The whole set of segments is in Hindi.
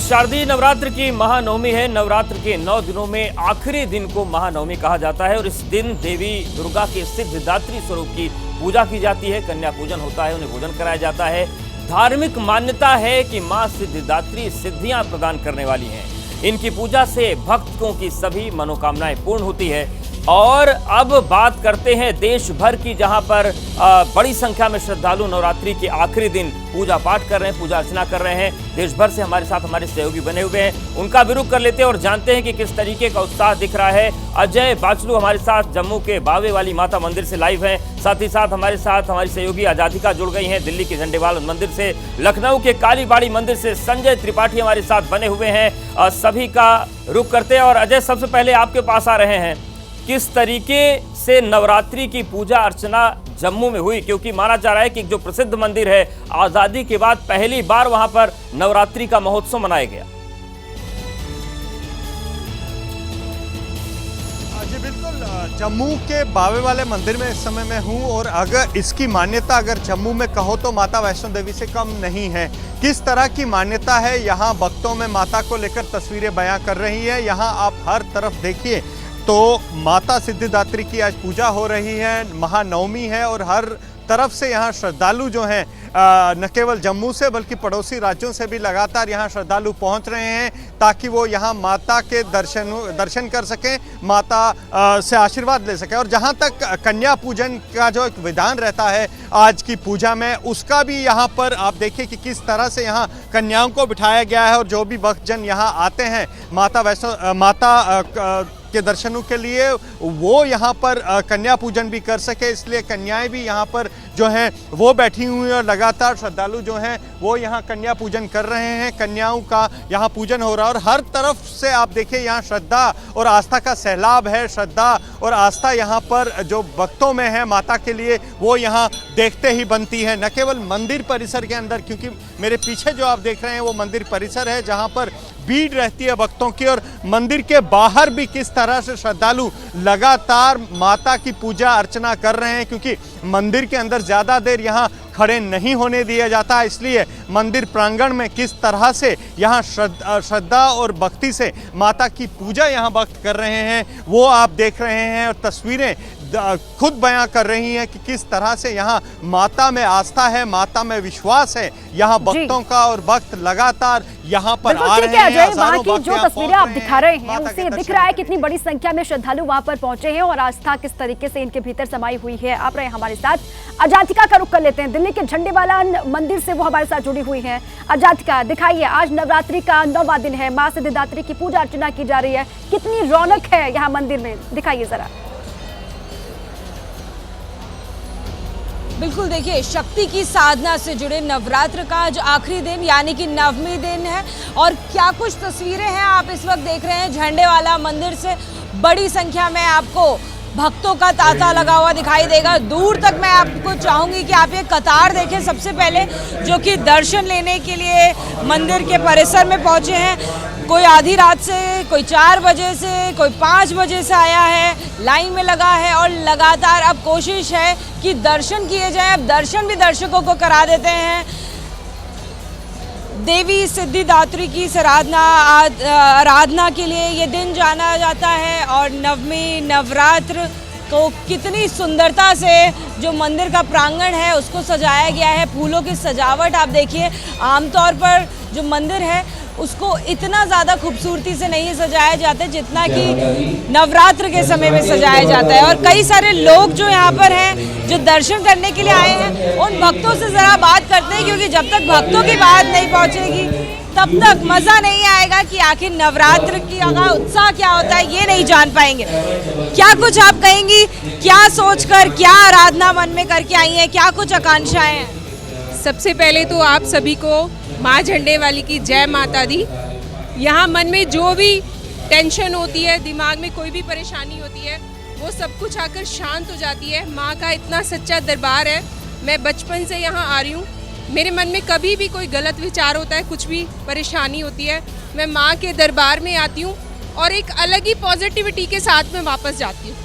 शारदीय नवरात्र की महानवमी है। नवरात्र के 9 दिनों में आखिरी दिन को महानवमी कहा जाता है और इस दिन देवी दुर्गा के सिद्धिदात्री स्वरूप की पूजा की जाती है। कन्या पूजन होता है, उन्हें भोजन कराया जाता है। धार्मिक मान्यता है कि मां सिद्धिदात्री सिद्धियां प्रदान करने वाली हैं। इनकी पूजा से भक्तों की सभी मनोकामनाएं पूर्ण होती है। और अब बात करते हैं देश भर की, जहां पर बड़ी संख्या में श्रद्धालु नवरात्रि के आखिरी दिन पूजा पाठ कर रहे हैं, पूजा अर्चना कर रहे हैं। देश भर से हमारे साथ हमारे सहयोगी बने हुए हैं, उनका भी रुख कर लेते हैं और जानते हैं कि किस तरीके का उत्साह दिख रहा है। अजय बाचलू हमारे साथ जम्मू के बावे वाली माता मंदिर से लाइव हैं। साथ ही साथ हमारे साथ हमारी सहयोगी आजादिका जुड़ गई हैं दिल्ली के झंडेवाल मंदिर से। लखनऊ के कालीबाड़ी मंदिर से संजय त्रिपाठी हमारे साथ बने हुए हैं। सभी का रुख करते हैं और अजय, सबसे पहले आपके पास आ रहे हैं, किस तरीके से नवरात्रि की पूजा अर्चना जम्मू में हुई? क्योंकि माना जा रहा है कि जो प्रसिद्ध मंदिर है, आजादी के बाद पहली बार वहां पर नवरात्रि का महोत्सव मनाया गया। जी बिल्कुल, जम्मू के बावे वाले मंदिर में इस समय मैं हूं और अगर इसकी मान्यता अगर जम्मू में कहो तो माता वैष्णो देवी से कम नहीं है। किस तरह की मान्यता है, यहाँ भक्तों में माता को लेकर तस्वीरें बयां कर रही है। यहाँ आप हर तरफ देखिए तो माता सिद्धिदात्री की आज पूजा हो रही है, महानवमी है और हर तरफ से यहाँ श्रद्धालु जो हैं न केवल जम्मू से बल्कि पड़ोसी राज्यों से भी लगातार यहाँ श्रद्धालु पहुँच रहे हैं ताकि वो यहाँ माता के दर्शन कर सकें, माता से आशीर्वाद ले सकें। और जहाँ तक कन्या पूजन का जो एक विधान रहता है आज की पूजा में, उसका भी यहाँ पर आप देखिए कि किस तरह से यहाँ कन्याओं को बिठाया गया है और जो भी भक्तजन यहाँ आते हैं माता के दर्शनों के लिए, वो यहाँ पर कन्या पूजन भी कर सके, इसलिए कन्याएं भी यहाँ पर जो हैं वो बैठी हुई हैं और लगातार श्रद्धालु जो हैं वो यहाँ कन्या पूजन कर रहे हैं। कन्याओं का यहाँ पूजन हो रहा है और हर तरफ से आप देखिए यहाँ श्रद्धा और आस्था का सैलाब है। श्रद्धा और आस्था यहाँ पर जो भक्तों में है माता के लिए, वो यहाँ देखते ही बनती है। न केवल मंदिर परिसर के अंदर, क्योंकि मेरे पीछे जो आप देख रहे हैं वो मंदिर परिसर है जहाँ पर भीड़ रहती है भक्तों की, और मंदिर के बाहर भी किस तरह से श्रद्धालु लगातार माता की पूजा अर्चना कर रहे हैं, क्योंकि मंदिर के अंदर ज़्यादा देर यहाँ खड़े नहीं होने दिया जाता, इसलिए मंदिर प्रांगण में किस तरह से यहाँ श्रद्धा और भक्ति से माता की पूजा यहाँ भक्त कर रहे हैं वो आप देख रहे हैं। और तस्वीरें खुद बयां कर रही हैं कि किस तरह से यहाँ माता में आस्था है, माता में विश्वास है यहाँ भक्तों का, और भक्त लगातार यहाँ पर आ रहे हैं। वहाँ की जो तस्वीरें आप दिखा रहे हैं उससे दिख रहा है कितनी बड़ी संख्या में श्रद्धालु वहाँ पर पहुंचे हैं और आस्था किस तरीके से इनके भीतर समाई हुई है। आप रहे हमारे साथ आजादिका का रुख कर लेते हैं, दिल्ली के झंडेवाला मंदिर से वो हमारे साथ जुड़ी हुई है। आजादिका, दिखाइए, आज नवरात्रि का 9वां दिन है, मां सिद्धिदात्री की पूजा अर्चना की जा रही है, कितनी रौनक है यहाँ मंदिर में, दिखाइए जरा। बिल्कुल, देखिए, शक्ति की साधना से जुड़े नवरात्र का आज आखिरी दिन यानी कि 9वीं दिन है और क्या कुछ तस्वीरें हैं आप इस वक्त देख रहे हैं झंडेवाला मंदिर से। बड़ी संख्या में आपको भक्तों का तांता लगा हुआ दिखाई देगा। दूर तक मैं आपको चाहूंगी कि आप ये कतार देखें सबसे पहले, जो कि दर्शन लेने के लिए मंदिर के परिसर में पहुंचे हैं। कोई आधी रात से, कोई 4 बजे से, कोई 5 बजे से आया है, लाइन में लगा है और लगातार अब कोशिश है कि दर्शन किए जाएं। अब दर्शन भी दर्शकों को करा देते हैं। देवी सिद्धिदात्री की आराधना के लिए ये दिन जाना जाता है और 9वीं नवरात्र को कितनी सुंदरता से जो मंदिर का प्रांगण है उसको सजाया गया है। फूलों की सजावट आप देखिए, आमतौर पर जो मंदिर है उसको इतना ज़्यादा खूबसूरती से नहीं सजाया जाता जितना कि नवरात्र के समय में सजाया जाता है। और कई सारे लोग जो यहाँ पर हैं, जो दर्शन करने के लिए आए हैं, उन भक्तों से ज़रा बात करते हैं, क्योंकि जब तक भक्तों की बात नहीं पहुँचेगी तब तक मज़ा नहीं आएगा कि आखिर नवरात्र की उत्साह क्या होता है ये नहीं जान पाएंगे। क्या कुछ आप कहेंगी, क्या सोचकर, क्या आराधना मन में करके आई हैं, क्या कुछ आकांक्षाएं हैं? सबसे पहले तो आप सभी को माँ झंडे वाली की जय माता दी। यहाँ मन में जो भी टेंशन होती है, दिमाग में कोई भी परेशानी होती है, वो सब कुछ आकर शांत हो जाती है। माँ का इतना सच्चा दरबार है। मैं बचपन से यहाँ आ रही हूँ, मेरे मन में कभी भी कोई गलत विचार होता है, कुछ भी परेशानी होती है, मैं माँ के दरबार में आती हूँ और एक अलग ही पॉजिटिविटी के साथ में वापस जाती हूँ।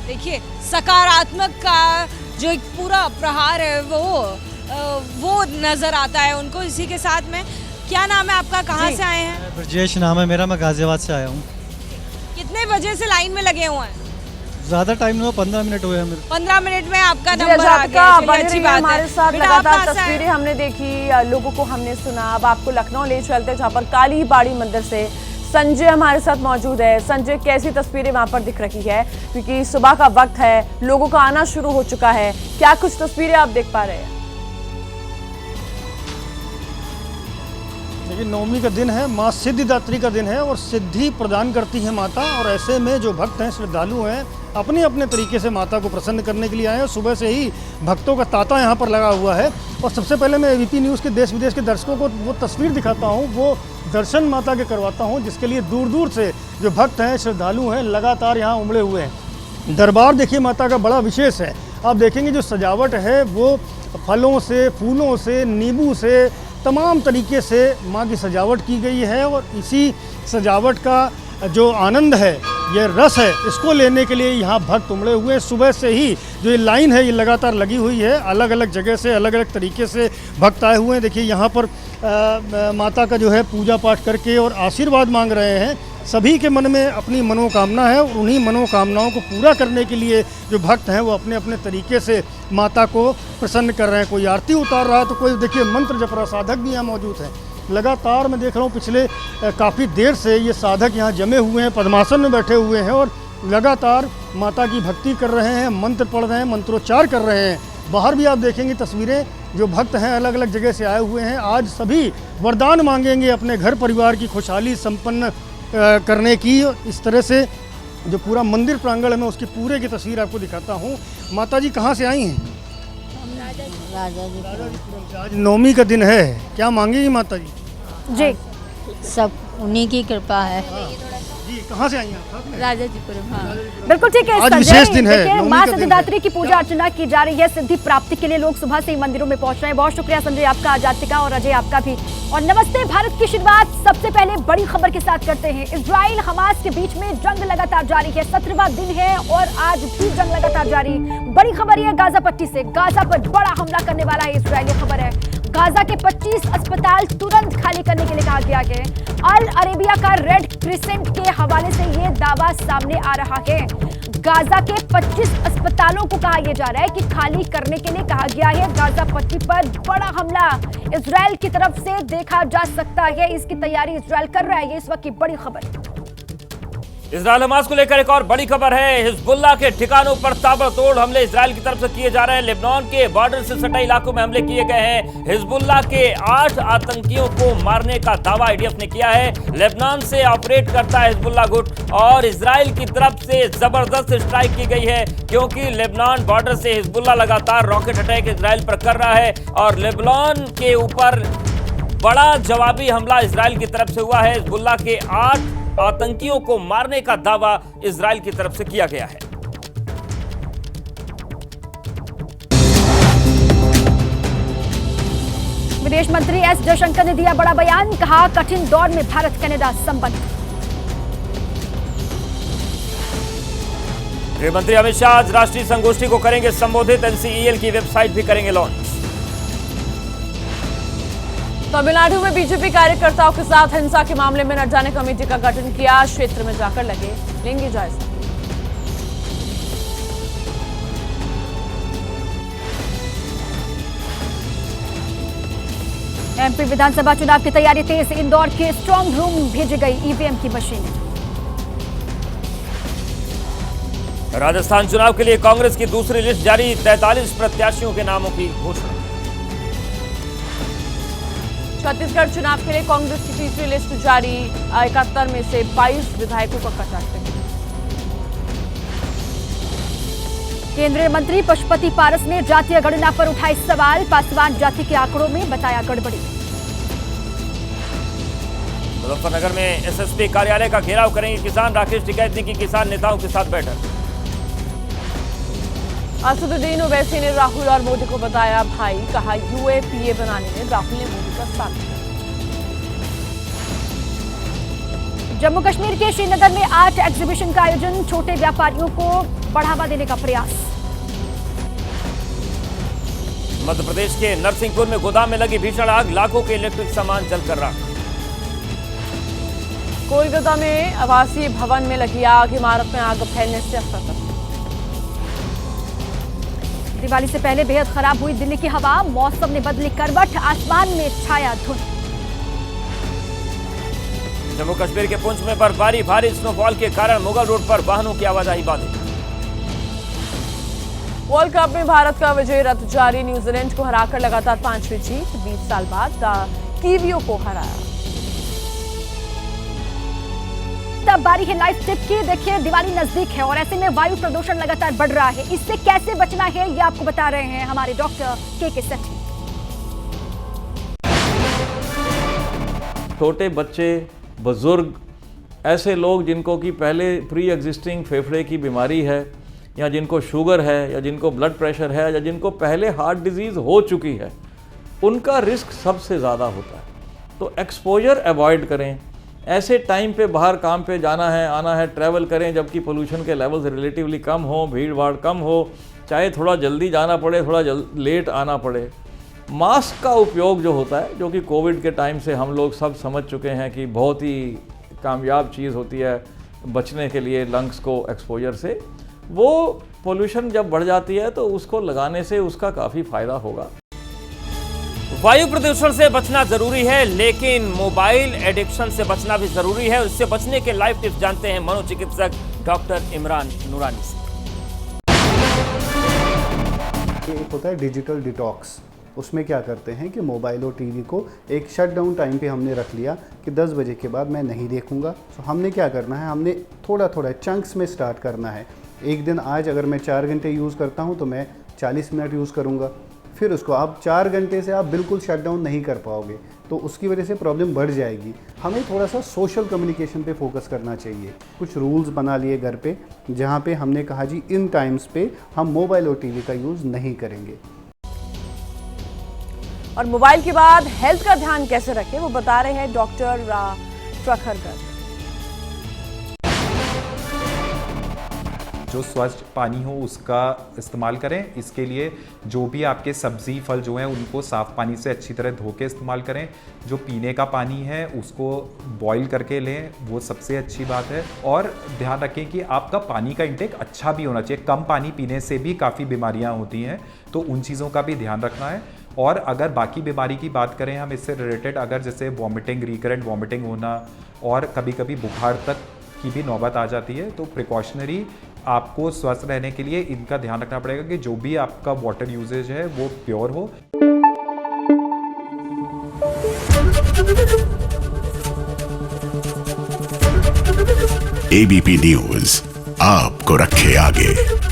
देखिए, सकारात्मक का जो एक पूरा प्रहार है वो नज़र आता है उनको। इसी के साथ में क्या नाम है आपका, कहाँ से आए हैं? ब्रजेश नाम है मेरा, मैं गाजियाबाद से आया हूँ। कितने बजे से लाइन में लगे हुए हैं? ज़्यादा टाइम नहीं हुआ, 15 मिनट हुए हैं मेरे। 15 मिनट में आपका जी, नंबर आ गया, अजातिका चलिए बने अच्छी रहिए बात है। हमारे साथ। बेटा, आप लगातार कहाँ से आए? तस्वीरें हमने देखी, लोगों को हमने सुना। अब आपको लखनऊ ले चलते हैं, जहाँ पर काली बाड़ी मंदिर से संजय हमारे साथ मौजूद है। संजय, कैसी तस्वीरें वहाँ पर दिख रही है? क्योंकि सुबह का वक्त है, लोगों का आना शुरू हो चुका है। क्या कुछ तस्वीरें आप देख पा रहे हैं? देखिए, नवमी का दिन है, माँ सिद्धिदात्री का दिन है और सिद्धि प्रदान करती है माता। और ऐसे में जो भक्त हैं, श्रद्धालु हैं, अपने अपने तरीके से माता को प्रसन्न करने के लिए आए हैं। सुबह से ही भक्तों का तांता यहाँ पर लगा हुआ है। और सबसे पहले मैं एबीपी न्यूज़ के देश विदेश के दर्शकों को वो तस्वीर दिखाता हूँ, वो दर्शन माता के करवाता हूँ, जिसके लिए दूर दूर से जो भक्त हैं, श्रद्धालु हैं, लगातार यहाँ उमड़े हुए हैं। दरबार देखिए माता का बड़ा विशेष है। आप देखेंगे जो सजावट है वो फलों से, फूलों से, नींबू से, तमाम तरीके से माँ की सजावट की गई है। और इसी सजावट का जो आनंद है, ये रस है, इसको लेने के लिए यहाँ भक्त उमड़े हुए हैं। सुबह से ही जो ये लाइन है ये लगातार लगी हुई है। अलग अलग जगह से, अलग अलग तरीके से भक्त आए हुए हैं। देखिए यहाँ पर माता का जो है पूजा पाठ करके और आशीर्वाद मांग रहे हैं। सभी के मन में अपनी मनोकामना है और उन्हीं मनोकामनाओं को पूरा करने के लिए जो भक्त हैं वो अपने अपने तरीके से माता को प्रसन्न कर रहे हैं। कोई आरती उतार रहा है तो कोई देखिए मंत्र जप रहा, साधक भी यहाँ मौजूद हैं। लगातार मैं देख रहा हूँ पिछले काफ़ी देर से ये साधक यहाँ जमे हुए हैं, पद्मासन में बैठे हुए हैं और लगातार माता की भक्ति कर रहे हैं, मंत्र पढ़ रहे हैं, मंत्रोच्चार कर रहे हैं। बाहर भी आप देखेंगे तस्वीरें, जो भक्त हैं अलग अलग जगह से आए हुए हैं। आज सभी वरदान मांगेंगे अपने घर परिवार की खुशहाली संपन्न करने की। इस तरह से जो पूरा मंदिर प्रांगण है मैं उसकी पूरे की तस्वीर आपको दिखाता हूँ। माता जी कहाँ से आई हैं? राजाजीपुरम से। आज नवमी का दिन है, क्या मांगेगी माता जी? जी, सब उन्हीं की कृपा है। जी, कहाँ से आई हैं आप? राजाजीपुरम। हाँ, बिल्कुल ठीक है। आज संजय, विशेष दिन है, देखिए, नवमी माँ का दिन सिद्धिदात्री है। की पूजा अर्चना की जा रही है। सिद्धि प्राप्ति के लिए लोग सुबह से ही मंदिरों में पहुंच रहे हैं। बहुत शुक्रिया संजय आपका, आजातिका और अजय आपका भी। और नमस्ते भारत की शुरुआत सबसे पहले बड़ी खबर के साथ करते हैं। इजराइल हमास के बीच में जंग लगातार जारी है, 17वां दिन है और आज भी जंग लगातार जारी। बड़ी खबर है गाजा पट्टी से, गाजा पर बड़ा हमला करने वाला है इजराइल। खबर है गाजा के 25 अस्पताल तुरंत खाली करने के लिए कहा गया है। अल अरेबिया का रेड क्रिसेंट के हवाले से ये दावा सामने आ रहा है। गाजा के 25 अस्पतालों को कहा यह जा रहा है कि खाली करने के लिए कहा गया है। गाजा पट्टी पर बड़ा हमला इजराइल की तरफ से देखा जा सकता है, इसकी तैयारी इजराइल कर रहा है। ये इस वक्त की बड़ी खबर। इजराइल हमास को लेकर एक और बड़ी खबर है। हिजबुल्लाह के ठिकानों पर ताबड़तोड़ हमले इजराइल की तरफ से किए जा रहे हैं। लेबनान के बॉर्डर से सटे इलाकों में हमले किए गए हैं। हिजबुल्लाह के 8 आतंकियों को मारने का दावा आईडीएफ ने किया है। लेबनान से ऑपरेट करता है हिजबुल्लाह गुट और इजराइल की तरफ से जबरदस्त स्ट्राइक की गई है, क्योंकि लेबनान बॉर्डर से हिजबुल्लाह लगातार रॉकेट अटैक इजराइल पर कर रहा है और लेबनान के ऊपर बड़ा जवाबी हमला इजराइल की तरफ से हुआ है। हिजबुल्लाह के 8 आतंकियों को मारने का दावा इजराइल की तरफ से किया गया है। विदेश मंत्री एस जयशंकर ने दिया बड़ा बयान, कहा कठिन दौर में भारत कनाडा संबंध। गृह मंत्री अमित शाह आज राष्ट्रीय संगोष्ठी को करेंगे संबोधित। एनसीईएल की वेबसाइट भी करेंगे लॉन्च। तमिलनाडु में बीजेपी कार्यकर्ताओं के साथ हिंसा के मामले में न जाने कमेटी का गठन किया। क्षेत्र में जाकर लेंगे जायजा। एमपी विधानसभा चुनाव की तैयारी तेज, इंदौर के स्ट्रांग रूम भेजी गई ईवीएम की मशीन। राजस्थान चुनाव के लिए कांग्रेस की दूसरी लिस्ट जारी, 43 प्रत्याशियों के नामों की घोषणा। छत्तीसगढ़ चुनाव के लिए कांग्रेस की तीसरी लिस्ट जारी, 71 में से 22 विधायकों का कटा टिकट। केंद्रीय मंत्री पशुपति पारस ने जातीय गणना पर उठाए सवाल, पासवान जाति के आंकड़ों में बताया गड़बड़ी। मुजफ्फरनगर में एसएसपी कार्यालय का घेराव करेंगे किसान, राकेश टिकैत ने की किसान नेताओं के साथ बैठक। असदुद्दीन ओवैसी ने राहुल और मोदी को बताया भाई, कहा यूएपीए बनाने में राहुल ने मोदी का साथ दिया। जम्मू कश्मीर के श्रीनगर में आर्ट एग्जीबिशन का आयोजन, छोटे व्यापारियों को बढ़ावा देने का प्रयास। मध्य प्रदेश के नरसिंहपुर में गोदाम में लगी भीषण आग, लाखों के इलेक्ट्रिक सामान जलकर राख। कोलकाता में आवासीय भवन में लगी आग, इमारत में आग फैलने से अफरा-तफरी। दिवाली से पहले बेहद खराब हुई दिल्ली की हवा, मौसम ने बदली करवट, आसमान में छाया धुंध। जम्मू कश्मीर के पुंछ में बर्फबारी, भारी स्नोफॉल के कारण मुगल रोड पर वाहनों की आवाजाही बाधित। वर्ल्ड कप में भारत का विजय रथ जारी, न्यूजीलैंड को हराकर लगातार 5वीं जीत, 20 साल बाद कीवियों को हराया। तब बारी है लाइव टिप की। देखिए, दिवाली नजदीक है और ऐसे में वायु प्रदूषण लगातार बढ़ रहा है। इससे कैसे बचना है ये आपको बता रहे हैं हमारे डॉक्टर के सेठी। छोटे बच्चे, बुजुर्ग, ऐसे लोग जिनको कि पहले प्री एग्जिस्टिंग फेफड़े की बीमारी है, या जिनको शुगर है, या जिनको ब्लड प्रेशर है, या जिनको पहले हार्ट डिजीज़ हो चुकी है, उनका रिस्क सबसे ज़्यादा होता है। तो एक्सपोजर अवॉइड करें। ऐसे टाइम पे बाहर काम पे जाना है, आना है, ट्रैवल करें जबकि पोल्यूशन के लेवल्स रिलेटिवली कम हो, भीड़ भाड़ कम हो, चाहे थोड़ा जल्दी जाना पड़े, थोड़ा लेट आना पड़े। मास्क का उपयोग जो होता है, जो कि कोविड के टाइम से हम लोग सब समझ चुके हैं कि बहुत ही कामयाब चीज़ होती है बचने के लिए लंग्स को एक्सपोजर से, वो पोल्यूशन जब बढ़ जाती है तो उसको लगाने से उसका काफ़ी फ़ायदा होगा। वायु प्रदूषण से बचना जरूरी है, लेकिन मोबाइल एडिक्शन से बचना भी जरूरी है। इससे बचने के लाइव टिप्स जानते हैं मनोचिकित्सक डॉक्टर इमरान नूरानी से। एक होता है डिजिटल डिटॉक्स। उसमें क्या करते हैं कि मोबाइल और टीवी को एक शटडाउन टाइम पे हमने रख लिया कि 10 बजे के बाद मैं नहीं देखूंगा। तो हमने क्या करना है, हमने थोड़ा थोड़ा चंक्स में स्टार्ट करना है। एक दिन आज अगर मैं 4 घंटे यूज़ करता हूं तो मैं 40 मिनट यूज़ करूंगा। फिर उसको आप 4 घंटे से आप बिल्कुल शट डाउन नहीं कर पाओगे, तो उसकी वजह से प्रॉब्लम बढ़ जाएगी। हमें थोड़ा सा सोशल कम्युनिकेशन पे फोकस करना चाहिए। कुछ रूल्स बना लिए घर पे, जहाँ पे हमने कहा जी इन टाइम्स पे हम मोबाइल और टीवी का यूज़ नहीं करेंगे। और मोबाइल के बाद हेल्थ का ध्यान कैसे रखें वो बता रहे हैं डॉक्टर प्रखरगढ़। जो स्वच्छ पानी हो उसका इस्तेमाल करें। इसके लिए जो भी आपके सब्ज़ी फल जो हैं उनको साफ़ पानी से अच्छी तरह धो के इस्तेमाल करें। जो पीने का पानी है उसको बॉईल करके लें, वो सबसे अच्छी बात है। और ध्यान रखें कि आपका पानी का इंटेक अच्छा भी होना चाहिए। कम पानी पीने से भी काफ़ी बीमारियां होती हैं, तो उन चीज़ों का भी ध्यान रखना है। और अगर बाकी बीमारी की बात करें हम इससे रिलेटेड, अगर जैसे वॉमिटिंग, रिकरेंट वॉमिटिंग होना और कभी कभी बुखार तक की भी नौबत आ जाती है, तो प्रिकॉशनरी आपको स्वस्थ रहने के लिए इनका ध्यान रखना पड़ेगा कि जो भी आपका वाटर यूजेज है वो प्योर हो। एबीपी न्यूज़ आपको रखे आगे।